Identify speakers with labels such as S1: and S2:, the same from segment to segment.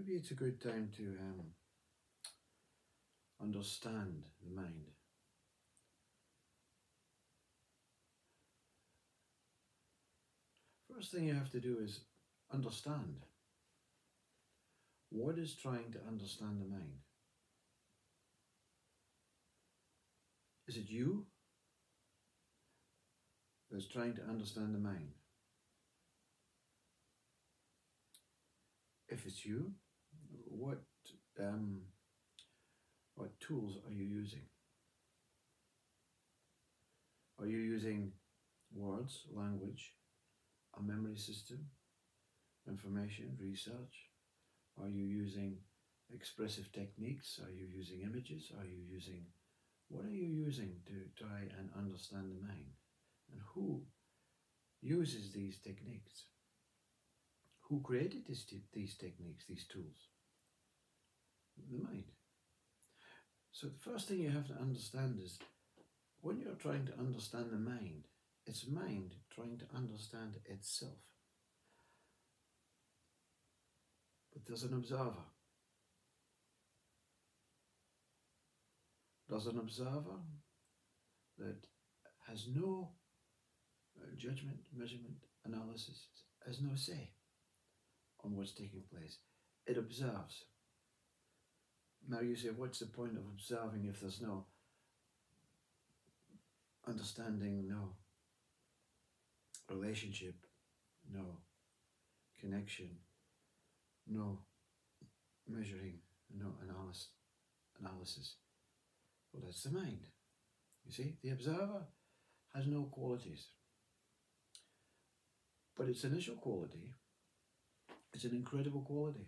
S1: Maybe it's a good time to understand the mind. First thing you have to do is understand what is trying to understand the mind. Is it you that's trying to understand the mind? If it's you, what um, what tools are you using? Are you using words, language, a memory system, information, research? Are you using expressive techniques? Are you using images? What are you using to try and understand the mind? And who uses these techniques? Who created these techniques, these tools? The mind. So the first thing you have to understand is when you're trying to understand the mind, it's mind trying to understand itself. But there's an observer. There's an observer that has no judgment, measurement, analysis, has no say on what's taking place. It observes. Now you say, what's the point of observing if there's no understanding, no relationship, no connection, no measuring, no analysis? Well, that's the mind. You see, the observer has no qualities. But its initial quality is an incredible quality.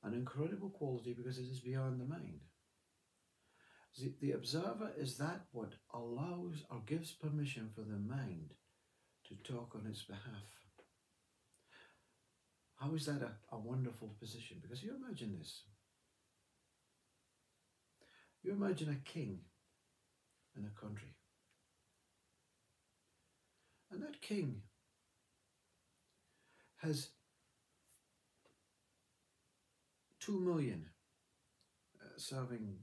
S1: An incredible quality because it is beyond the mind. The observer is that what allows or gives permission for the mind to talk on its behalf. How is that a wonderful position? Because you imagine this. You imagine a king in a country. And that king has 2 million serving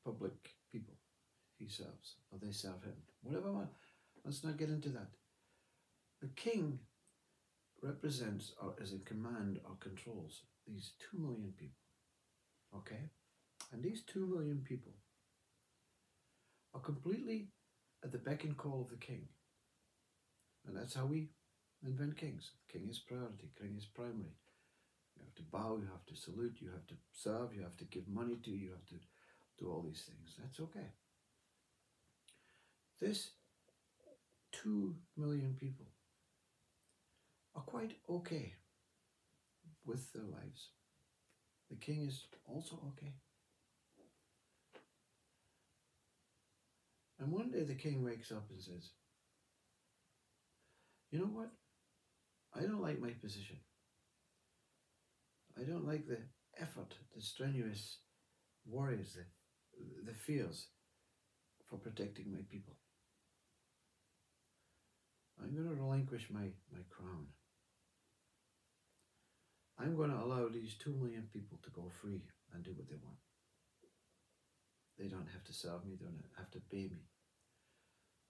S1: public people he serves, or they serve him. Whatever, let's not get into that. The king represents or is in command or controls these 2 million people. Okay? And these 2 million people are completely at the beck and call of the king. And that's how we invent kings. King is priority, king is primary. You have to bow, you have to salute, you have to serve, you have to give money to, you have to do all these things. That's okay. This 2 million people are quite okay with their lives. The king is also okay. And one day the king wakes up and says, you know what? I don't like my position. I don't like the effort, the strenuous worries, the fears for protecting my people. I'm going to relinquish my crown. I'm going to allow these 2 million people to go free and do what they want. They don't have to serve me, they don't have to pay me.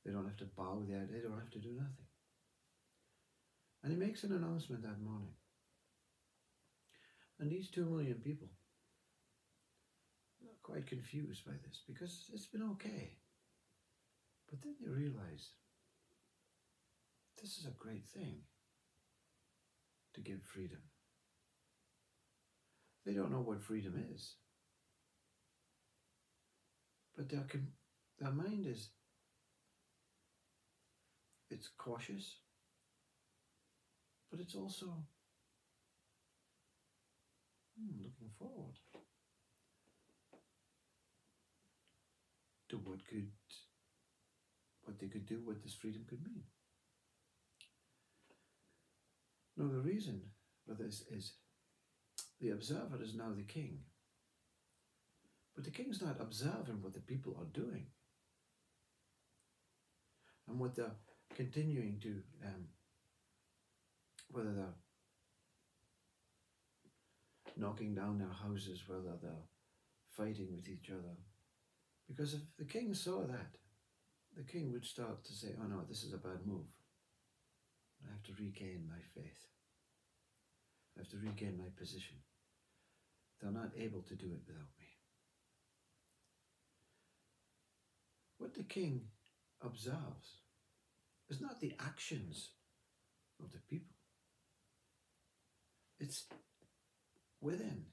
S1: They don't have to bow there, they don't have to do nothing. And he makes an announcement that morning. And these 2 million people are quite confused by this because it's been okay. But then they realize this is a great thing to give freedom. They don't know what freedom is. But their mind is, it's cautious, but it's also looking forward to what they could do, what this freedom could mean. Now the reason for this is the observer is now the king. But the king's not observing what the people are doing and what they're continuing to, whether they're knocking down their houses, whether they're fighting with each other. Because if the king saw that, the king would start to say, oh no, this is a bad move. I have to regain my faith. I have to regain my position. They're not able to do it without me. What the king observes is not the actions of the people. It's within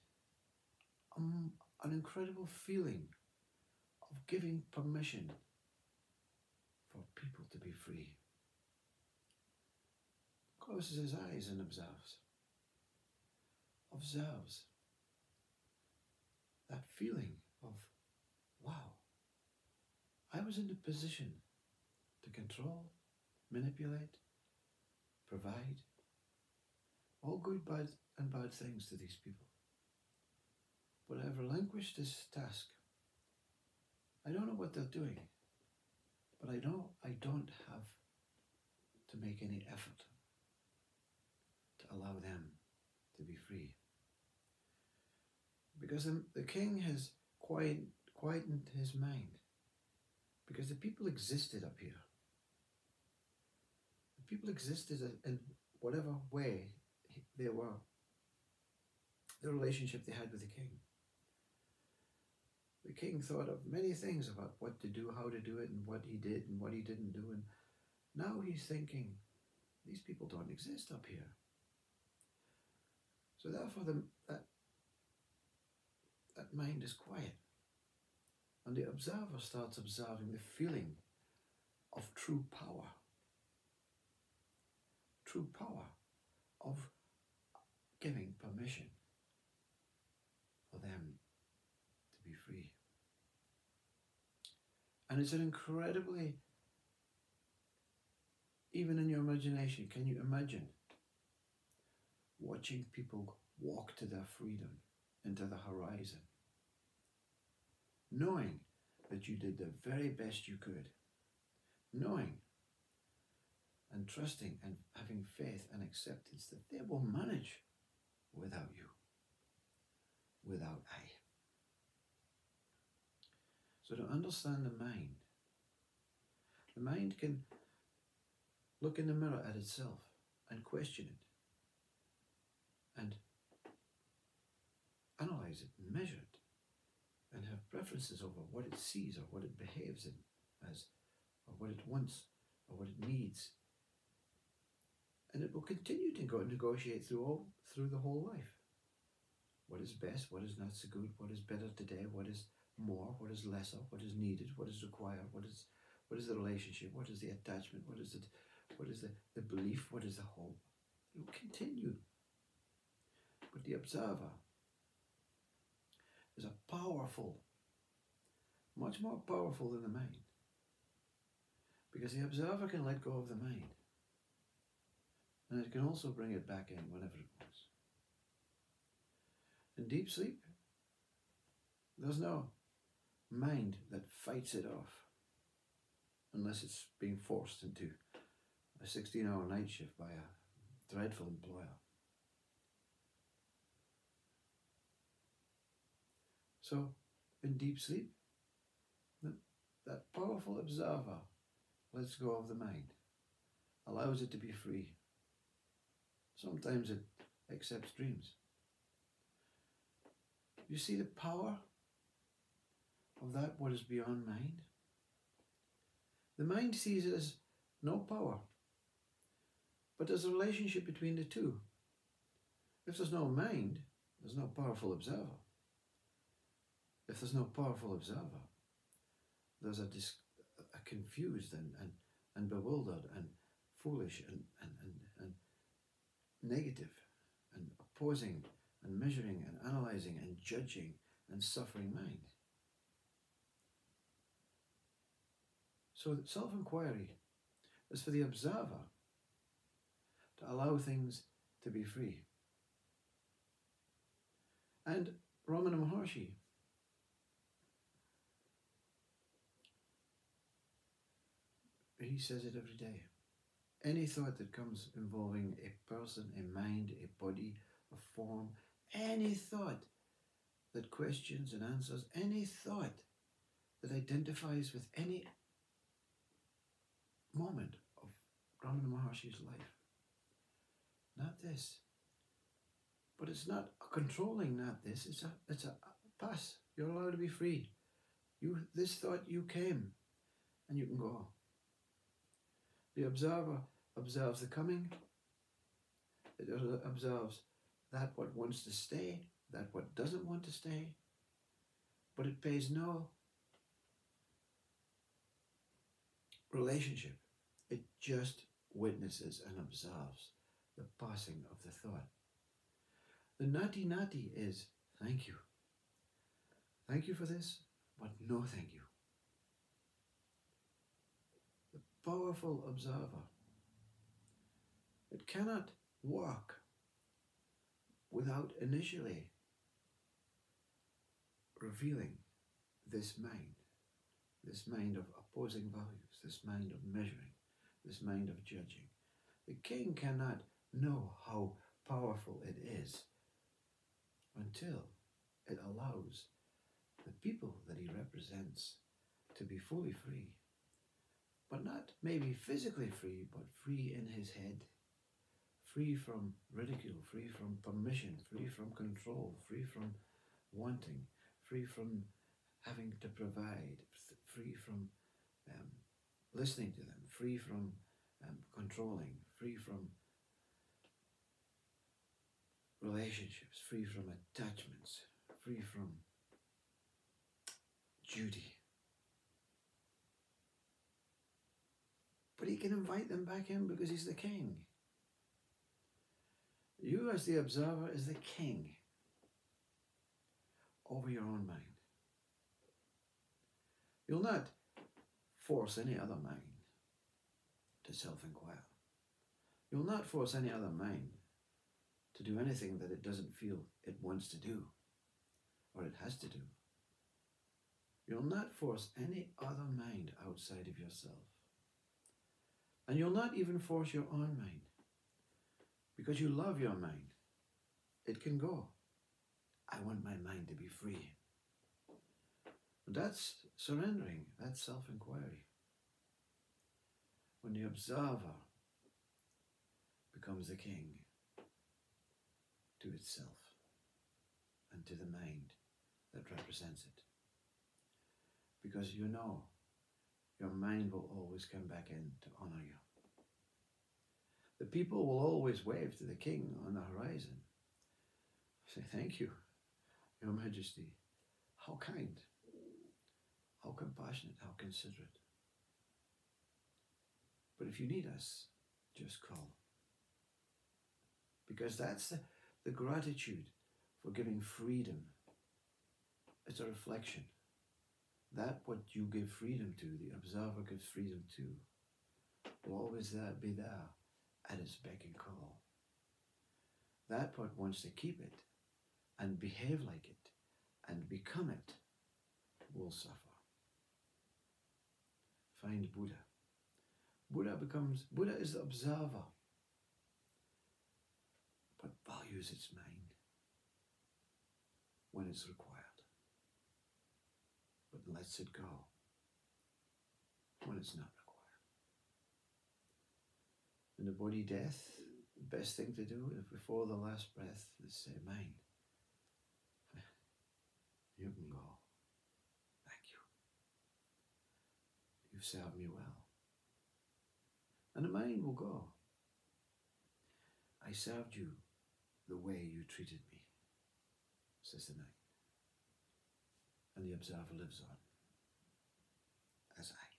S1: an incredible feeling of giving permission for people to be free. Closes his eyes and observes. Observes that feeling of, wow, I was in the position to control, manipulate, provide all good, bad, and bad things to these people. But I have relinquished this task. I don't know what they're doing, but I know I don't have to make any effort to allow them to be free. Because the king has quietened his mind. Because the people existed up here. The people existed in whatever way they were, the relationship they had with the king. The king thought of many things about what to do, how to do it, and what he did and what he didn't do. And now he's thinking, these people don't exist up here. So therefore, that mind is quiet. And the observer starts observing the feeling of true power. True power of giving permission for them to be free. And it's an incredibly, even in your imagination, can you imagine watching people walk to their freedom into the horizon, knowing that you did the very best you could, knowing and trusting and having faith and acceptance that they will manage without you, without I. So to understand the mind can look in the mirror at itself and question it and analyze it and measure it and have preferences over what it sees or what it behaves in as, or what it wants or what it needs. And it will continue to negotiate through the whole life. What is best, what is not so good, what is better today, what is more, what is lesser, what is needed, what is required, what is the relationship, what is the attachment, what is the belief, what is the hope. It will continue. But the observer is a powerful, much more powerful than the mind. Because the observer can let go of the mind. And it can also bring it back in whenever it wants. In deep sleep, there's no mind that fights it off unless it's being forced into a 16-hour night shift by a dreadful employer. So, in deep sleep, that powerful observer lets go of the mind, allows it to be free. Sometimes it accepts dreams. You see the power of that what is beyond mind? The mind sees it as no power, but there's a relationship between the two. If there's no mind, there's no powerful observer. If there's no powerful observer, there's a confused and bewildered and foolish and negative and opposing and measuring and analyzing and judging and suffering mind. So self-inquiry is for the observer to allow things to be free. And Ramana Maharshi he says it every day. Any thought that comes involving a person, a mind, a body, a form, any thought that questions and answers, any thought that identifies with any moment of Ramana Maharshi's life. Not this. But it's not a controlling not this, it's a pass. You're allowed to be free. This thought, you came, and you can go. The observer observes the coming. It observes that what wants to stay, that what doesn't want to stay, but it pays no relationship. It just witnesses and observes the passing of the thought. The nati is, thank you. Thank you for this, but no thank you. The powerful observer, it cannot walk without initially revealing this mind of opposing values, this mind of measuring, this mind of judging. The king cannot know how powerful it is until it allows the people that he represents to be fully free, but not maybe physically free, but free in his head, free from ridicule, free from permission, free from control, free from wanting, free from having to provide, free from listening to them, free from controlling, free from relationships, free from attachments, free from duty. But he can invite them back in because he's the king. You as the observer is the king over your own mind. You'll not force any other mind to self-inquire. You'll not force any other mind to do anything that it doesn't feel it wants to do or it has to do. You'll not force any other mind outside of yourself. And you'll not even force your own mind because you love your mind. It can go. I want my mind to be free. That's surrendering. That's self-inquiry. When the observer becomes the king to itself and to the mind that represents it. Because you know your mind will always come back in to honor you. The people will always wave to the king on the horizon. Say, thank you, Your Majesty. How kind, how compassionate, how considerate. But if you need us, just call. Because that's the gratitude for giving freedom. It's a reflection. That what you give freedom to, the observer gives freedom to, will always be there at its beck and call. That what wants to keep it and behave like it and become it will suffer. Find Buddha. Buddha is the observer, but values its mind when it's required, but lets it go when it's not required. In the body death, the best thing to do is before the last breath is say, mind, you can go. Thank you. You've served me well. And the mind will go. I served you the way you treated me, says the mind. And the observer lives on as I.